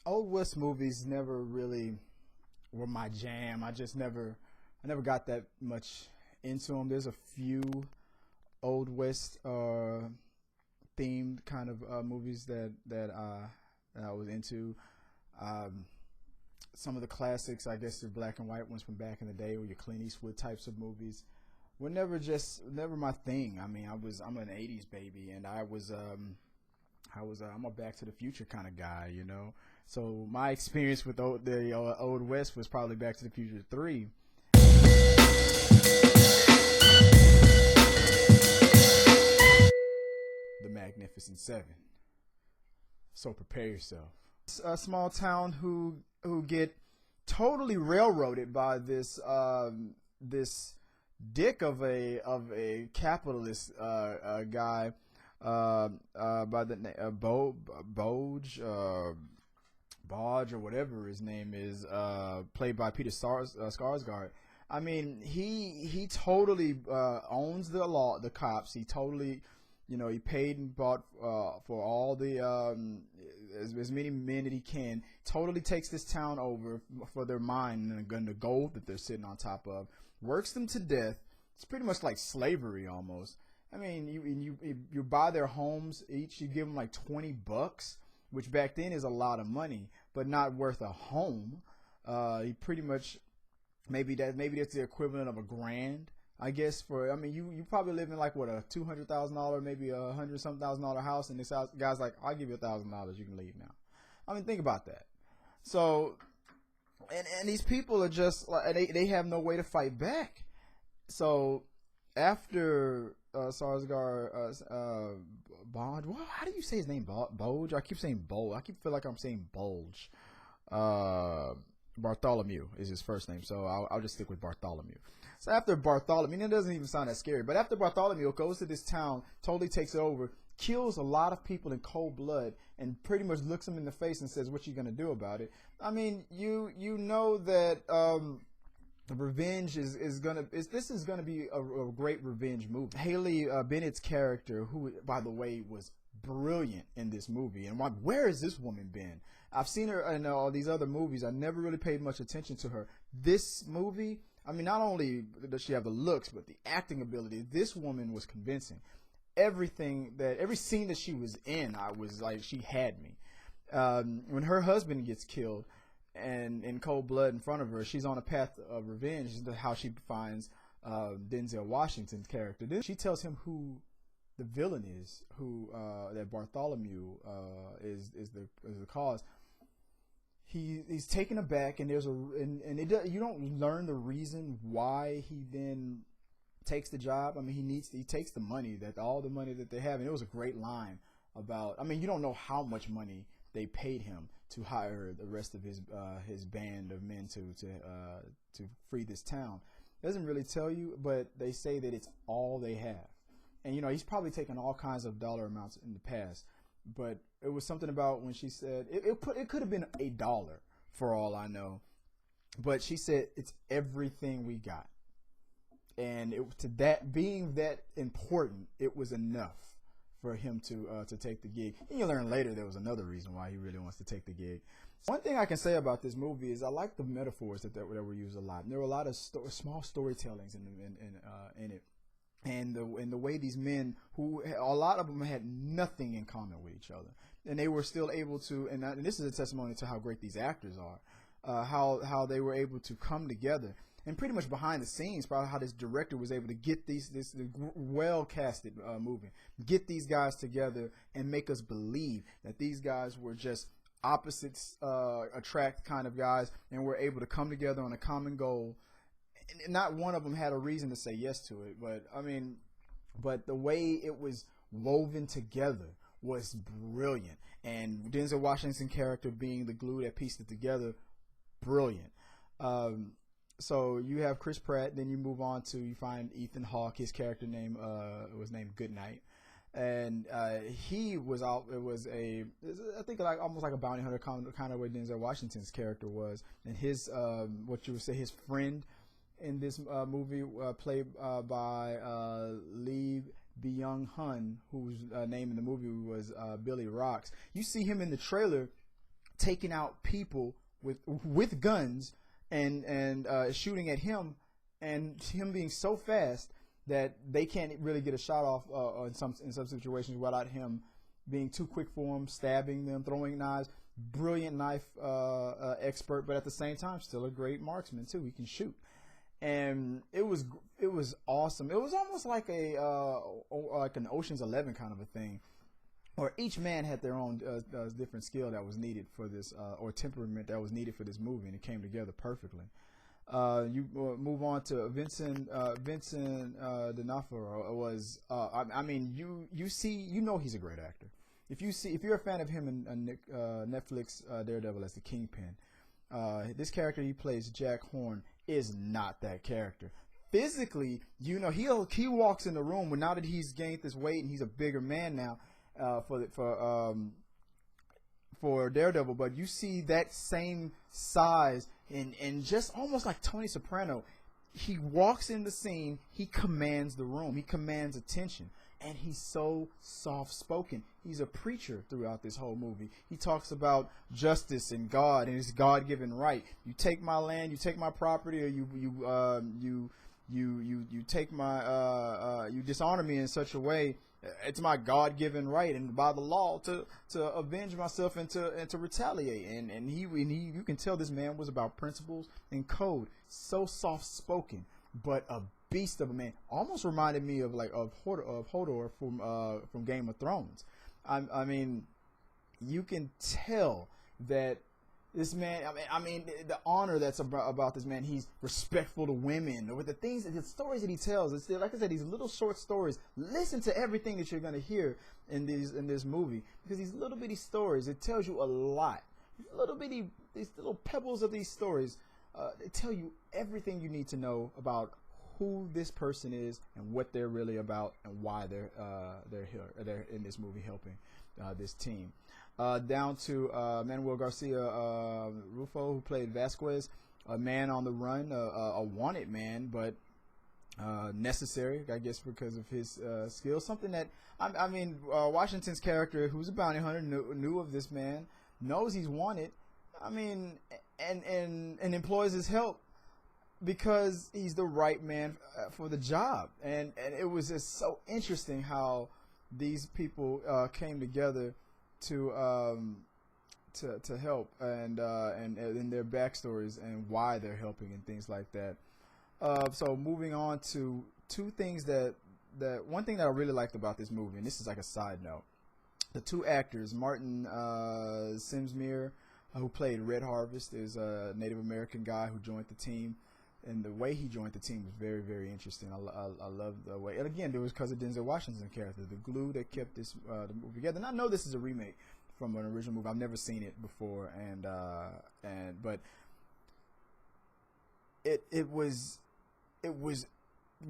Old West movies never really were my jam. I never got that much into them. There's a few Old West themed kind of movies that I was into. Um, some of the classics, I guess, the black and white ones from back in the day, or your Clint Eastwood types of movies, were never my thing. I mean, I'm an '80s baby, and I'm a Back to the Future kind of guy, you know. So my experience with the Old West was probably Back to the Future 3. The Magnificent Seven. So prepare yourself. It's a small town who get totally railroaded by this dick of a capitalist guy by the name Bodge or whatever his name is, played by Peter Skarsgård. I mean, he totally owns the cops. He totally, he paid and bought for all the as many men that he can. Totally takes this town over for their mine and the gold that they're sitting on top of. Works them to death. It's pretty much like slavery almost. I mean, you buy their homes each. You give them like $20, which back then is a lot of money, but not worth a home. He pretty much maybe that's the equivalent of $1,000, I guess. You probably live in like what, a $200,000, maybe $100-something house, and this guy's like, I'll give you $1,000. You can leave now. I mean, think about that. So, and these people are just like they have no way to fight back. So after Sarsgaard, Bond. Well, how do you say his name? Bulge? I keep saying Bulge. Feel like I'm saying Bulge. Bartholomew is his first name, so I'll just stick with Bartholomew. So after Bartholomew, it doesn't even sound that scary, but after Bartholomew goes to this town, totally takes it over, kills a lot of people in cold blood, and pretty much looks them in the face and says, "What you gonna do about it?" I mean, you know that revenge this is gonna be a great revenge movie. Haley Bennett's character, who by the way was brilliant in this movie, and where has this woman been? I've seen her in all these other movies. I never really paid much attention to her. This movie, I mean, not only does she have the looks, but the acting ability. This woman was convincing. Every scene that she was in, I was like, she had me. When her husband gets killed, and in cold blood in front of her, she's on a path of revenge. How she finds Denzel Washington's character. Then she tells him who the villain is, who that Bartholomew is the cause. He's taken aback, and you don't learn the reason why he then takes the job. I mean, he takes the money, all the money that they have, and it was a great line about. I mean, you don't know how much money they paid him to hire the rest of his band of men to free this town. It doesn't really tell you, but they say that it's all they have. And he's probably taken all kinds of dollar amounts in the past, but it was something about when she said it could have been $1 for all I know, but she said it's everything we got, and being that important, it was enough for him to take the gig. And you learn later there was another reason why he really wants to take the gig. One thing I can say about this movie is I like the metaphors that were used a lot. And there were a lot of small storytellings in it, and the way these men, who a lot of them had nothing in common with each other, and they were still able to. And this is a testimony to how great these actors are, how they were able to come together. And pretty much behind the scenes, probably how this director was able to get this well-casted movie, get these guys together and make us believe that these guys were just opposites attract kind of guys, and were able to come together on a common goal. And not one of them had a reason to say yes to it, but the way it was woven together was brilliant. And Denzel Washington's character being the glue that pieced it together, brilliant. So you have Chris Pratt, then you find Ethan Hawke. His character name was named Goodnight, and he was I think like almost like a bounty hunter, kind of way Denzel Washington's character was, and his what you would say his friend in this movie, played by Lee Byung-hun, whose name in the movie was Billy Rocks. You see him in the trailer taking out people with guns and shooting at him, and him being so fast that they can't really get a shot off in some situations without him being too quick for them, stabbing them, throwing knives. Brilliant knife expert, but at the same time still a great marksman too. He can shoot, and it was awesome. It was almost like an Ocean's 11 kind of a thing, where each man had their own different skill that was needed for this, or temperament that was needed for this movie, and it came together perfectly. You move on to Vincent D'Onofrio. Was I mean, you see, you know, he's a great actor. If you're a fan of him in Netflix Daredevil as the Kingpin, this character he plays, Jack Horn, is not that character. Physically, you know, he walks in the room, but now that he's gained this weight and he's a bigger man now, for Daredevil, but you see that same size and just almost like Tony Soprano, he walks in the scene, he commands the room, he commands attention, and he's so soft-spoken. He's a preacher throughout this whole movie. He talks about justice and God and his God-given right. You take my land, you take my property, or you take my you dishonor me in such a way. It's my God-given right, and by the law to avenge myself and to retaliate. And you can tell this man was about principles and code. So soft-spoken, but a beast of a man. Almost reminded me of Hodor from Game of Thrones. I mean, you can tell that this man. I mean, the honor that's about this man. He's respectful to women. With the stories that he tells. It's like I said, these little short stories. Listen to everything that you're going to hear in this movie, because these little bitty stories, it tells you a lot. These little pebbles of these stories, they tell you everything you need to know about who this person is and what they're really about and why they're here. They're in this movie helping this team. Down to Manuel Garcia Rufo, who played Vasquez, a man on the run, a wanted man, but necessary, I guess, because of his skills. Something that Washington's character, who's a bounty hunter, knew of this man, knows he's wanted. I mean, and employs his help because he's the right man for the job. And it was just so interesting how these people came together to help and their backstories and why they're helping and things like that. So moving on to two things that one thing that I really liked about this movie, and this is like a side note, the two actors, Martin Simsmere, who played Red Harvest, is a Native American guy who joined the team. And the way he joined the team was very, very interesting. I love the way. And again, it was because of Denzel Washington's character, the glue that kept this the movie together. And I know this is a remake from an original movie. I've never seen it before, but it was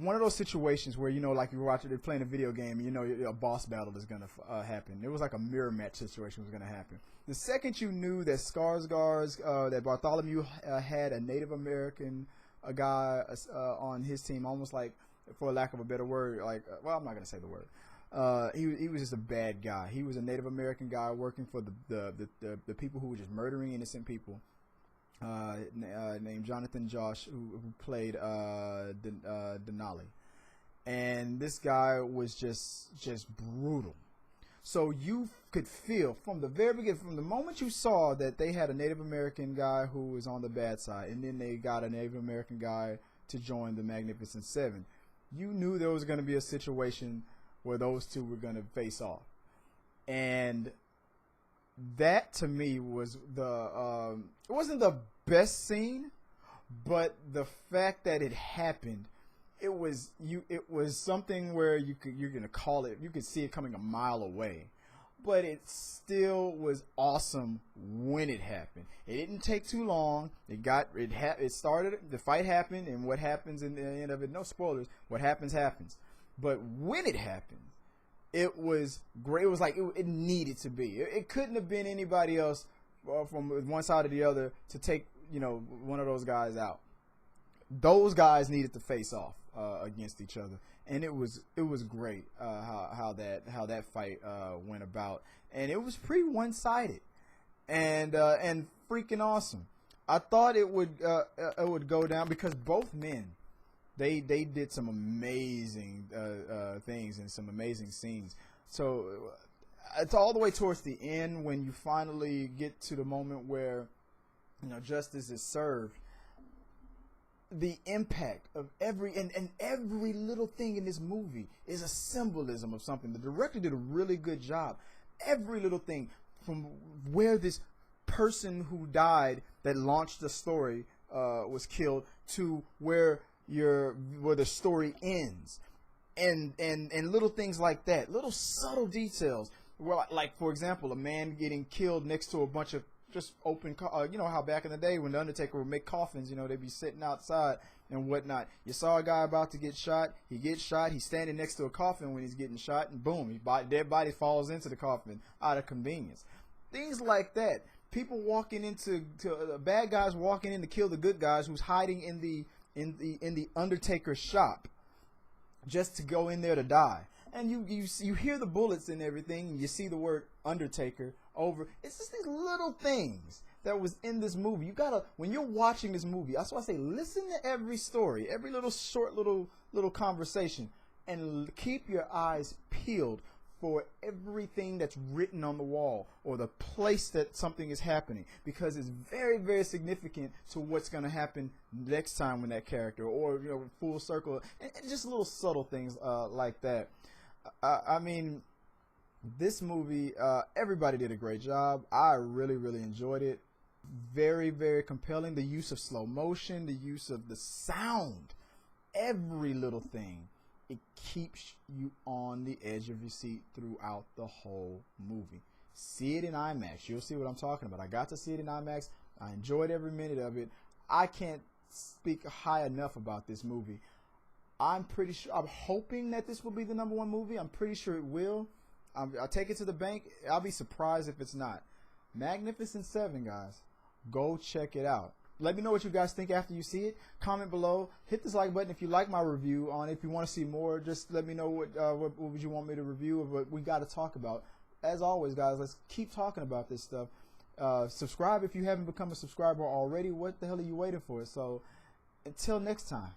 one of those situations where, you know, like you're playing a video game, and you know a boss battle is gonna happen. It was like a mirror match situation was gonna happen. The second you knew that that Bartholomew had a Native American guy on his team, almost like, for lack of a better word, like, well, I'm not gonna say the word. He was just a bad guy. He was a Native American guy working for the people who were just murdering innocent people. Named Jonathan Josh, who played Denali, and this guy was just brutal. So you could feel from the very beginning, from the moment you saw that they had a Native American guy who was on the bad side, and then they got a Native American guy to join the Magnificent Seven, you knew there was going to be a situation where those two were going to face off. And that, to me, was it wasn't the best scene, but the fact that it happened, it was something where you're gonna call it, you could see it coming a mile away, but it still was awesome when it happened. It didn't take too long. It started, the fight happened, and what happens in the end of it, no spoilers, what happens. But when it happened, it was great. It was like it needed to be. It couldn't have been anybody else from one side or the other to take, you know, one of those guys out. Those guys needed to face off against each other, and it was great how that fight went about, and it was pretty one-sided. and freaking awesome. I thought it would go down because both men, they did some amazing things and some amazing scenes. So it's all the way towards the end when you finally get to the moment where, you know, justice is served. The impact of every little thing in this movie is a symbolism of something. The director did a really good job. Every little thing, from where this person who died that launched the story was killed, to where the story ends, and little things like that, little subtle details. Well, like for example, a man getting killed next to a bunch of just open, you know how back in the day when the Undertaker would make coffins, you know, they'd be sitting outside and whatnot. You saw a guy about to get shot, he gets shot, he's standing next to a coffin when he's getting shot, and boom, dead body falls into the coffin out of convenience. Things like that. People walking into bad guys walking in to kill the good guys who's hiding in the Undertaker's shop just to go in there to die. And you hear the bullets and everything, and you see the word Undertaker over. It's just these little things that was in this movie. You gotta, when you're watching this movie, that's why I say listen to every story, every little short little conversation, and keep your eyes peeled for everything that's written on the wall or the place that something is happening, because it's very, very significant to what's going to happen next time with that character, or, you know, full circle, and just little subtle things like that. I mean, this movie, everybody did a great job. I really, really enjoyed it. Very, very compelling. The use of slow motion, the use of the sound, every little thing. It keeps you on the edge of your seat throughout the whole movie. See it in IMAX. You'll see what I'm talking about. I got to see it in IMAX. I enjoyed every minute of it. I can't speak high enough about this movie. I'm pretty sure, I'm hoping that this will be the #1 movie. I'm pretty sure it will. I'll take it to the bank. I'll be surprised if it's not. Magnificent Seven, guys. Go check it out. Let me know what you guys think after you see it. Comment below. Hit this like button if you like my review on it. If you want to see more, just let me know what would you want me to review or what we got to talk about. As always, guys, let's keep talking about this stuff. Subscribe if you haven't become a subscriber already. What the hell are you waiting for? So until next time.